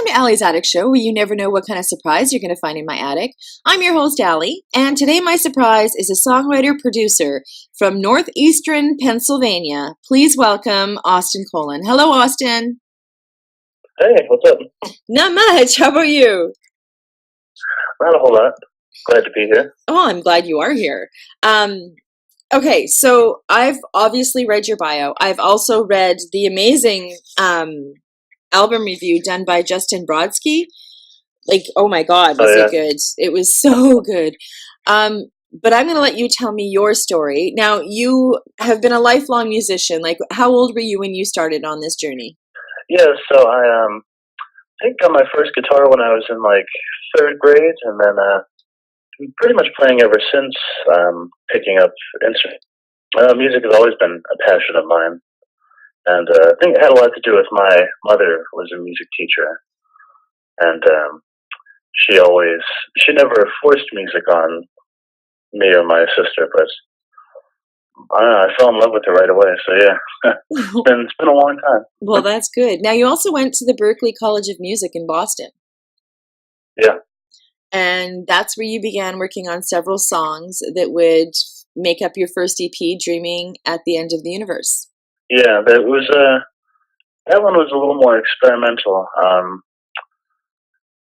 to Allie's Attic Show, where you never know what kind of surprise you're going to find in my attic. I'm your host, Allie, and today my surprise is a songwriter-producer from northeastern Pennsylvania. Please welcome Austin Colon. Hello, Austin. Hey, what's up? Not much. How about you? Not a whole lot. Glad to be here. Oh, I'm glad you are here. Okay, so I've obviously read your bio. I've also read the amazing album review done by Justin Brodsky. Like, oh my God, was it good? It was so good. But I'm going to let you tell me your story. Now, you have been a lifelong musician. Like, how old were you when you started on this journey? Yeah, so I think got my first guitar when I was in like third grade, and then pretty much playing ever since. Picking up instruments. Music has always been a passion of mine, and I think it had a lot to do with my mother was a music teacher, and she never forced music on me or my sister, but I don't know, I fell in love with her right away. So yeah, it's been a long time. Well, that's good. Now you also went to the Berklee College of Music in Boston. Yeah. And that's where you began working on several songs that would make up your first EP, Dreaming at the End of the Universe. Yeah, that one was a little more experimental,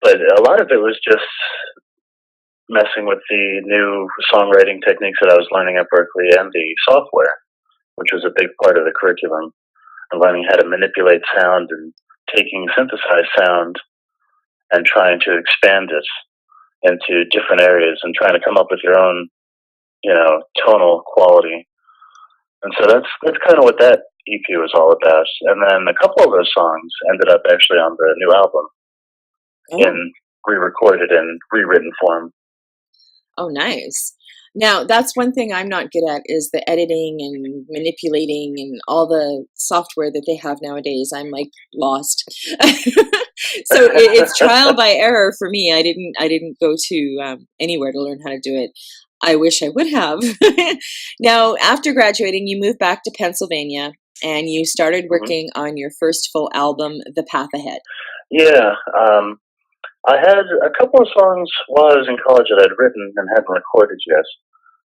but a lot of it was just messing with the new songwriting techniques that I was learning at Berklee and the software, which was a big part of the curriculum, and learning how to manipulate sound and taking synthesized sound and trying to expand it into different areas and trying to come up with your own, tonal quality. And so that's kind of what that EP was all about. And then a couple of those songs ended up actually on the new album in re-recorded and rewritten form. Oh, nice. Now, that's one thing I'm not good at is the editing and manipulating and all the software that they have nowadays. I'm like lost. So it's trial by error for me. I didn't go to anywhere to learn how to do it. I wish I would have. Now, after graduating, you moved back to Pennsylvania and you started working on your first full album, The Path Ahead. Yeah. I had a couple of songs while I was in college that I'd written and hadn't recorded yet.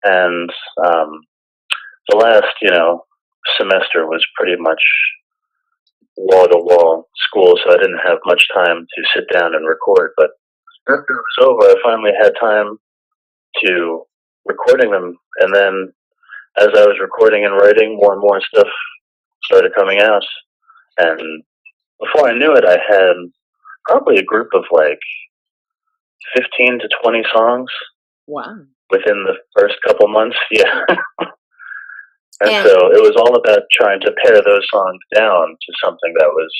And the last, semester was pretty much wall-to-wall school, so I didn't have much time to sit down and record. But after it was over, I finally had time to recording them. And then as I was recording and writing, more and more stuff started coming out. And before I knew it, I had probably a group of like 15 to 20 songs. Wow. Within the first couple months, yeah. And so it was all about trying to pare those songs down to something that was,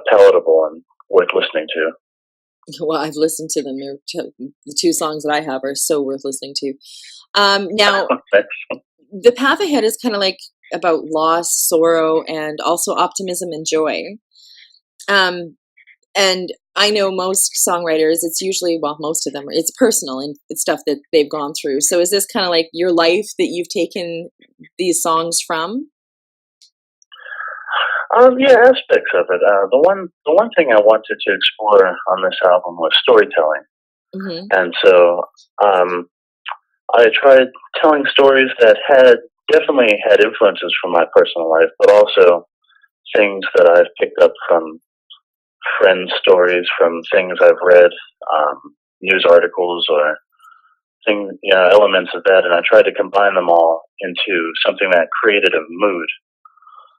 palatable and worth listening to. Well, I've listened to them. The two songs that I have are so worth listening to. Now, The Path Ahead is kind of like about loss, sorrow, and also optimism and joy. And I know most songwriters, it's usually, most of them, it's personal and it's stuff that they've gone through. So is this kind of like your life that you've taken these songs from? Yeah, aspects of it. The one thing I wanted to explore on this album was storytelling. Mm-hmm. And so I tried telling stories that definitely had influences from my personal life, but also things that I've picked up from friends' stories, from things I've read, news articles or things, elements of that, and I tried to combine them all into something that created a mood.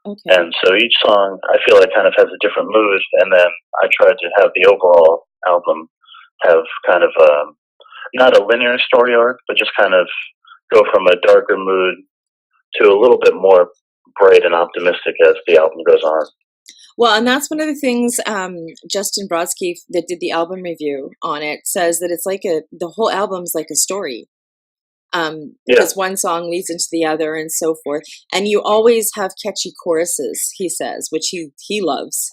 Okay. And so each song, I feel like kind of has a different mood, and then I tried to have the overall album have kind of not a linear story arc, but just kind of go from a darker mood to a little bit more bright and optimistic as the album goes on. Well, and that's one of the things Justin Brodsky that did the album review on it says that it's like the whole album's like a story. Because one song leads into the other and so forth. And you always have catchy choruses, he says, which he loves.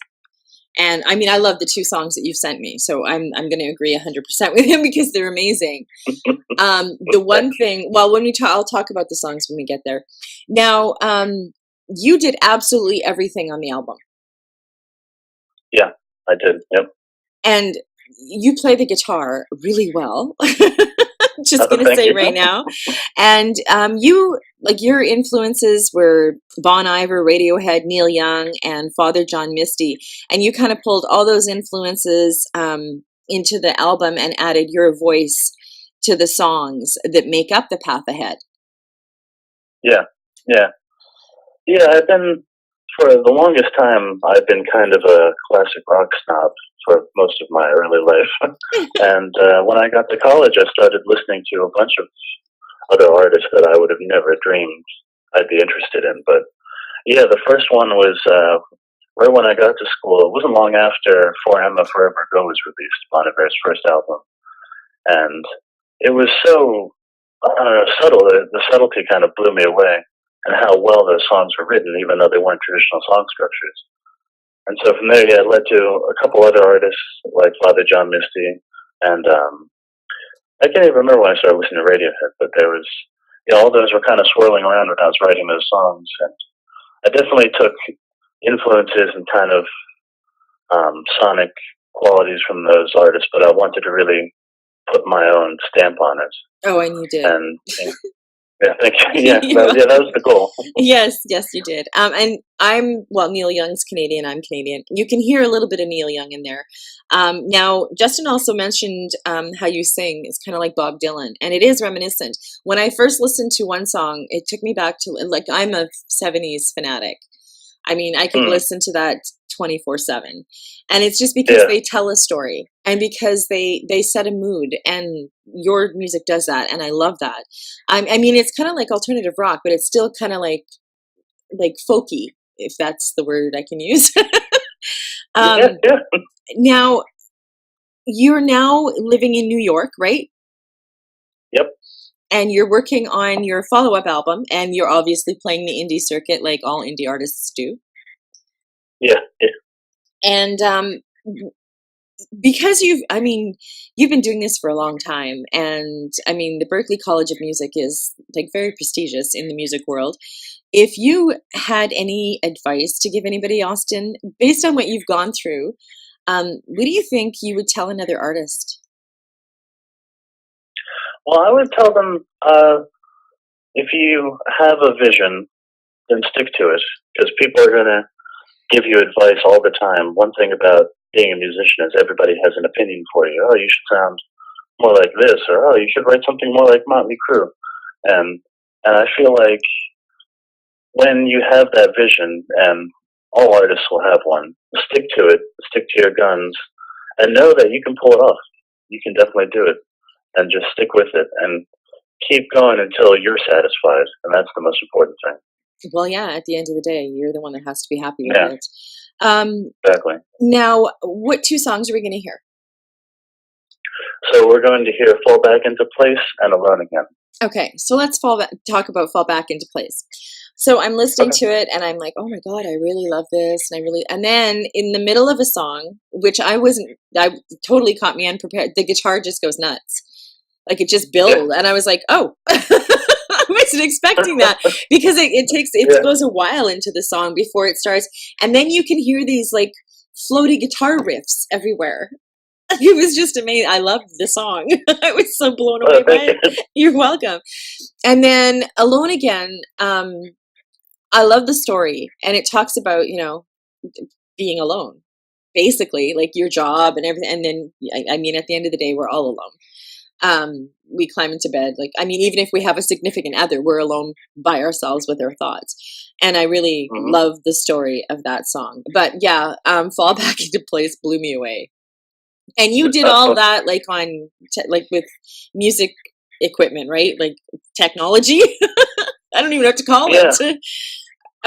And I mean, I love the two songs that you've sent me, so I'm going to agree 100% with him because they're amazing. The one thing, well, I'll talk about the songs when we get there. Now, you did absolutely everything on the album. Yeah. I did. Yep. And you play the guitar really well. Just gonna say right now. And you, like, your influences were Bon Iver, Radiohead, Neil Young, and Father John Misty, and you kind of pulled all those influences into the album and added your voice to the songs that make up The Path Ahead. Yeah. I've been, for the longest time, I've been kind of a classic rock snob for most of my early life. And when I got to college, I started listening to a bunch of other artists that I would have never dreamed I'd be interested in. But yeah, the first one was right when I got to school. It wasn't long after For Emma Forever Go was released, Bon Iver's first album. And it was so, I don't know, subtle. The subtlety kind of blew me away, and how well those songs were written, even though they weren't traditional song structures. And so from there, yeah, it led to a couple other artists like Father John Misty, and I can't even remember when I started listening to Radiohead, but there was, all those were kind of swirling around when I was writing those songs, and I definitely took influences and kind of sonic qualities from those artists, but I wanted to really put my own stamp on it. Oh, and you did. And yeah, thank you. Yeah, that was the goal. Yes, you did. And Neil Young's Canadian, I'm Canadian. You can hear a little bit of Neil Young in there. Now, Justin also mentioned how you sing is kind of like Bob Dylan, and it is reminiscent. When I first listened to one song, it took me back to, like, I'm a 70s fanatic. I mean, I could listen to that 24/7, and it's just because they tell a story, and because they set a mood, and your music does that, and I love that. I mean, it's kind of like alternative rock, but it's still kind of like folky, if that's the word I can use. Now, you're now living in New York, right? Yep. And you're working on your follow-up album, and you're obviously playing the indie circuit like all indie artists do. Yeah. And because you've been doing this for a long time, and I mean, the Berklee College of Music is like very prestigious in the music world. If you had any advice to give anybody, Austin, based on what you've gone through, what do you think you would tell another artist? Well, I would tell them, if you have a vision, then stick to it, because people are going to give you advice all the time. One thing about being a musician is everybody has an opinion for you. Oh, you should sound more like this, or oh, you should write something more like Motley Crue. And I feel like when you have that vision, and all artists will have one, stick to it, stick to your guns, and know that you can pull it off. You can definitely do it, and just stick with it, and keep going until you're satisfied, and that's the most important thing. Well, yeah, at the end of the day, you're the one that has to be happy with it. Exactly. Now, what two songs are we going to hear? So we're going to hear Fall Back Into Place and Alone Again. Okay, so let's talk about Fall Back Into Place. So I'm listening to it, and I'm like, oh my God, I really love this. And then in the middle of a song, which I totally caught me unprepared, the guitar just goes nuts. Like, it just built, and I was like, oh, I wasn't expecting that, because it goes a while into the song before it starts, and then you can hear these like floaty guitar riffs everywhere. It was just amazing. I loved the song. I was so blown away by it. You're welcome. And then Alone Again, I love the story, and it talks about, being alone, basically, like your job and everything. And then, I mean, at the end of the day, we're all alone. We climb into bed. Like, I mean, even if we have a significant other, we're alone by ourselves with our thoughts. And I really love the story of that song. But yeah, Fall Back Into Place blew me away. And you did all that like with music equipment, right? Like technology. I don't even know what to call it.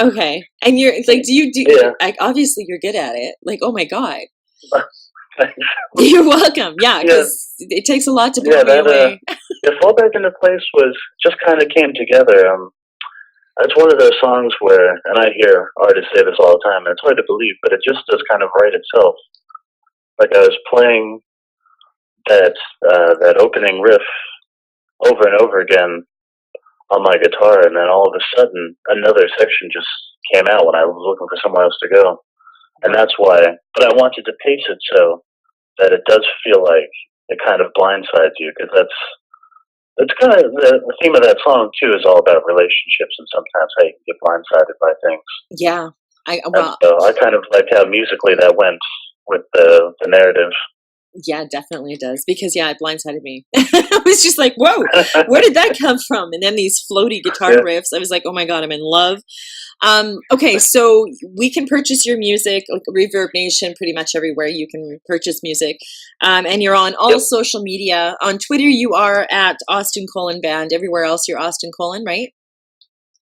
Okay. And you're like, like, obviously you're good at it. Like, oh my God. You're welcome. Yeah, because it takes a lot to blow me away. Fall Back Into Place just kind of came together. It's one of those songs where, and I hear artists say this all the time, and it's hard to believe, but it just does kind of write itself. Like, I was playing that opening riff over and over again on my guitar, and then all of a sudden another section just came out when I was looking for somewhere else to go. and that's why. But I wanted to pace it so that it does feel like it kind of blindsides you, because that's kind of the theme of that song too. Is all about relationships and sometimes how you can get blindsided by things. Yeah, so I kind of like how musically that went with the narrative. Yeah, definitely does. Because it blindsided me. I was just like, whoa, where did that come from? And then these floaty guitar riffs. I was like, oh my God, I'm in love. Okay, so we can purchase your music, like Reverb Nation, pretty much everywhere you can purchase music. And you're on all social media. On Twitter, you are at Austin Colon Band. Everywhere else, you're Austin Colon, right?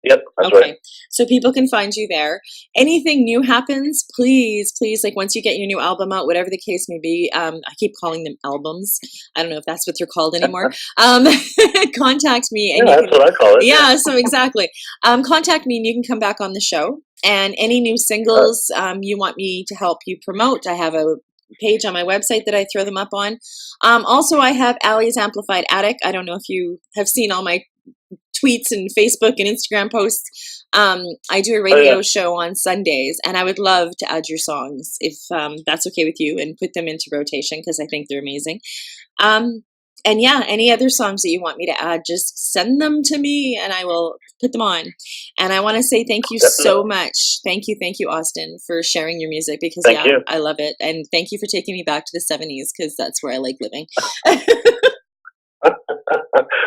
Yep, that's right. So people can find you there. Anything new happens, please, like once you get your new album out, whatever the case may be, I keep calling them albums. I don't know if that's what they're called anymore. Contact me. And that's what I call it. Yeah, so exactly. Contact me and you can come back on the show. And any new singles you want me to help you promote, I have a page on my website that I throw them up on. Also, I have Allie's Amplified Attic. I don't know if you have seen all my tweets and Facebook and Instagram posts. I do a radio show on Sundays, and I would love to add your songs if that's okay with you, and put them into rotation because I think they're amazing. And any other songs that you want me to add, just send them to me and I will put them on. And I want to say thank you so much. Thank you, Austin, for sharing your music, because I love it. And thank you for taking me back to the 70s, because that's where I like living.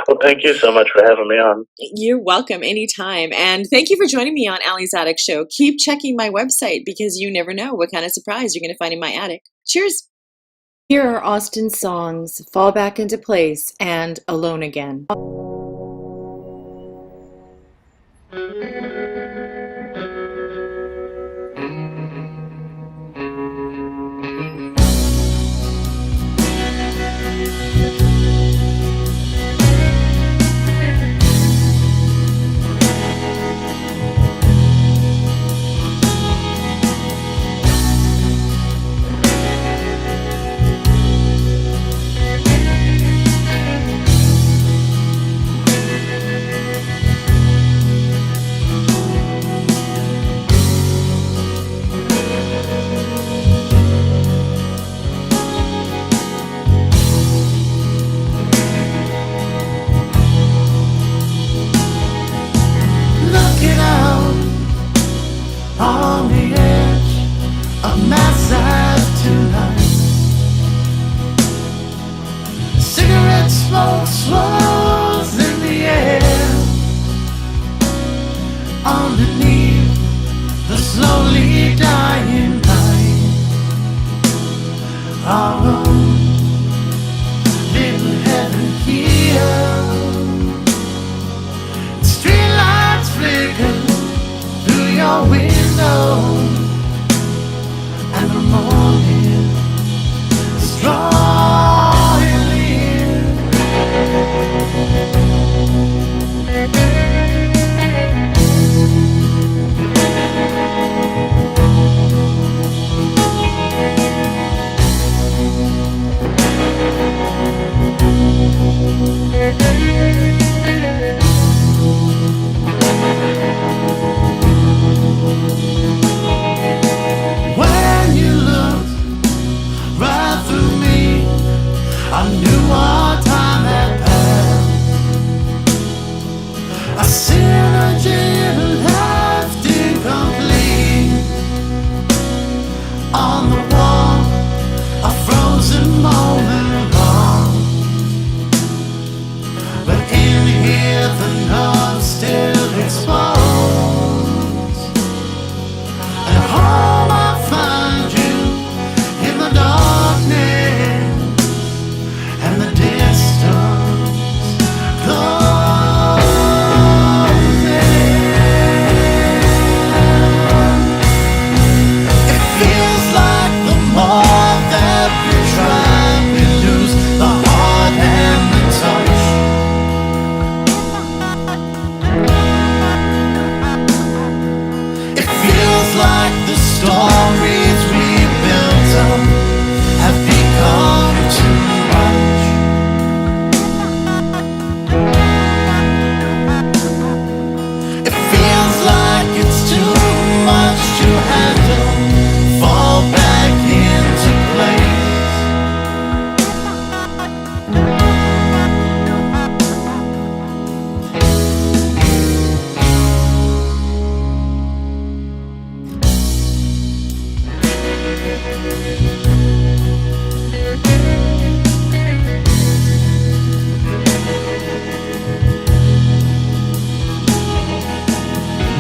Well, thank you so much for having me on. You're welcome, anytime. And thank you for joining me on Allie's Attic Show. Keep checking my website, because you never know what kind of surprise you're going to find in my attic. Cheers. Here are Austin's songs, Fall Back Into Place and Alone Again.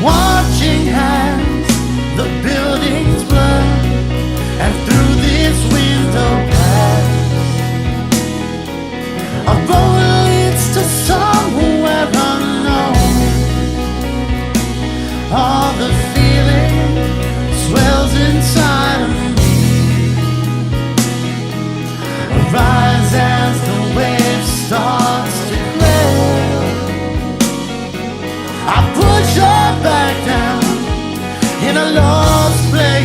Watching as the buildings blur, and through this window pass, a road leads to somewhere unknown. All the feeling swells inside of me, rise as the wave starts to clear. I put your back down in a lost place.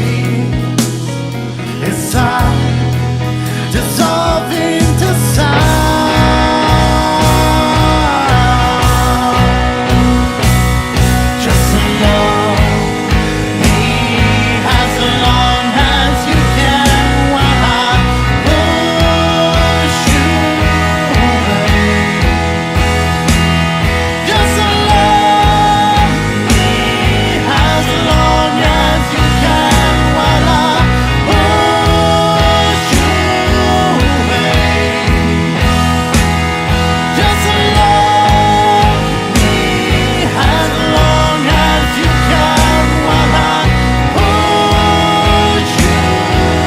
It's time dissolving to sound. Just allow me as long as you can while I push you away. Just allow me as long as you can while I push you away. Just allow me as long as you can while I push you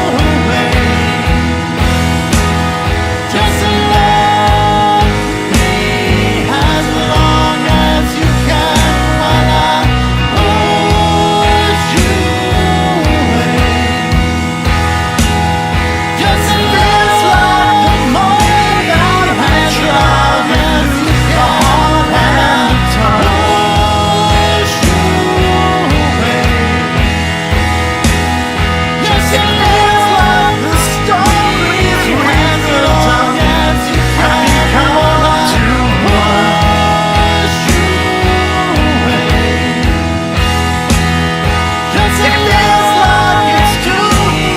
away. Just allow me as long as you can while I push you away. Just feels like the more that I try, the harder I push you away. Just feels like the stories when the long as you can push you away. Just feels like it's too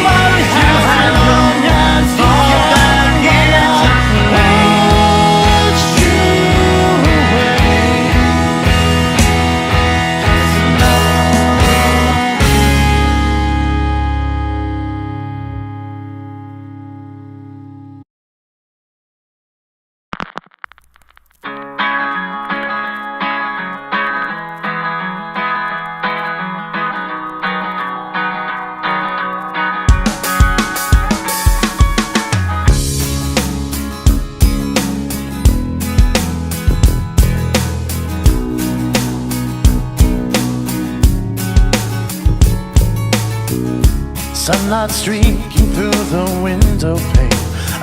much as long as you can push you away. Sunlight streaking through the window pane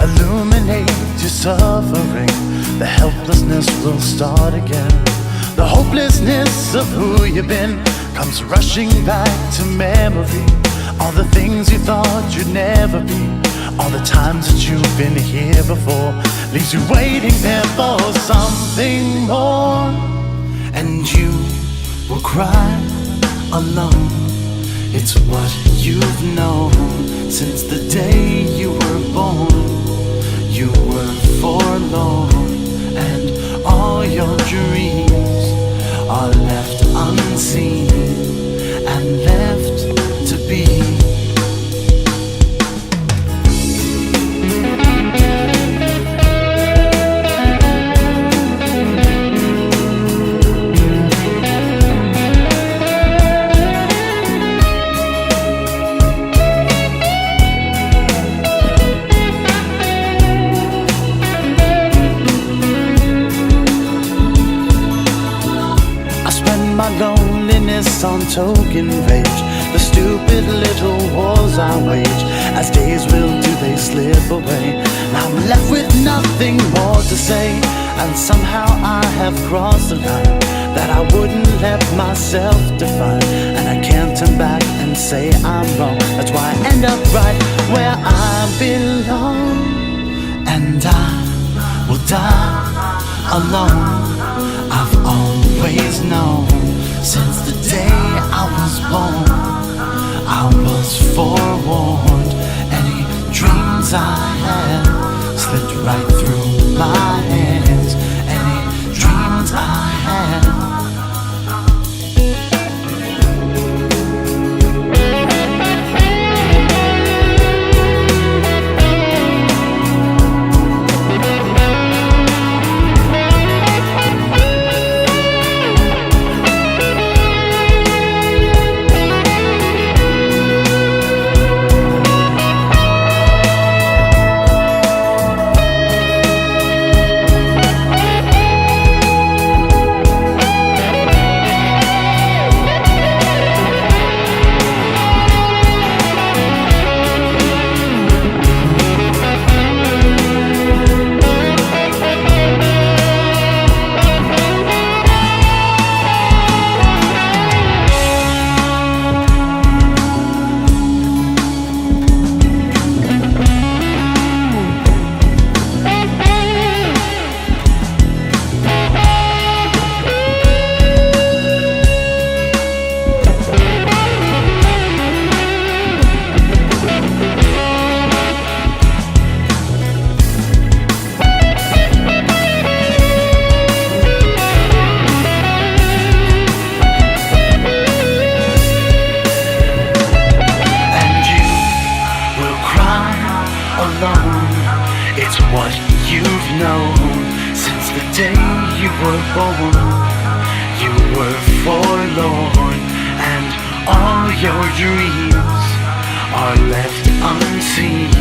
illuminates your suffering. The helplessness will start again. The hopelessness of who you've been comes rushing back to memory. All the things you thought you'd never be, all the times that you've been here before, leaves you waiting there for something more. And you will cry alone. It's what you've known since the day you were born. You were forlorn, and all your dreams are left unseen and left to be. Loneliness on token rage, the stupid little wars I wage. As days will do, they slip away, and I'm left with nothing more to say. And somehow I have crossed the line that I wouldn't let myself define. And I can't turn back and say I'm wrong. That's why I end up right where I belong. And I will die alone. I've always known since the day I was born. I was forewarned. Any dreams I had slipped right through my hands. Any dreams I had. alone. It's what you've known since the day you were born. You were forlorn, and all your dreams are left unseen.